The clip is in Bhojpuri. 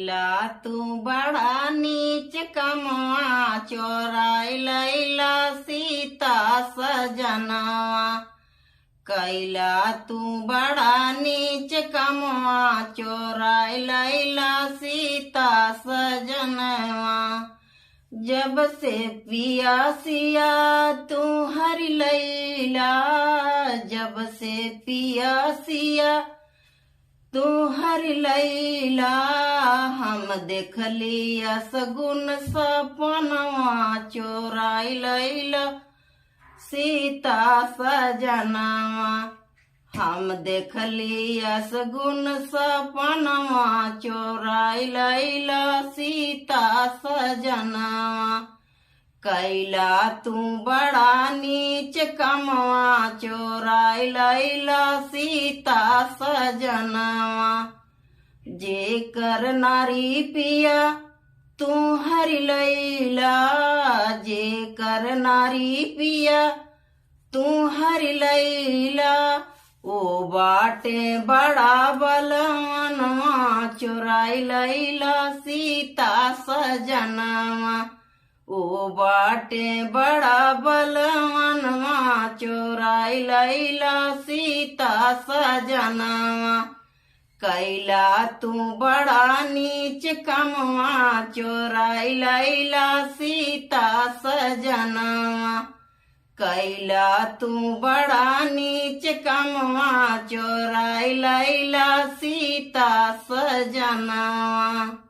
ला तू बड़ा नीच कमवा चोराई लैला सीता सजनवा। कैला तू बड़ा नीच कमवा चोराई लैला सीता सजनवा। जब से पिया सिया तू हरि लैला, जब से पिया सिया तू हरि लैला। हम देख लिया सगुन सपनवा चोराई लैला सीता सजनवा। हम देख लिया सगुन सपनवा चोराई लैला सीता सजनवा। कैला तू बड़ा नीच कमवा चोराई लैला सीता सजनवा। जे कर नारी पिया तू हरि लैला, जे कर नारी पिया तू हरि लैला। ओ बाटे बड़ा बलवनवा चोराई लैला सीता सजनवा। ओ बाटे बड़ा बलवनवा चोराई लैला सीता सजनवा। कैला तू बड़ा नीच कमवा चोराई लैला सीता सजनवा। कैला तू बड़ा नीच कमवा चोराई लैला सीता सजनवा।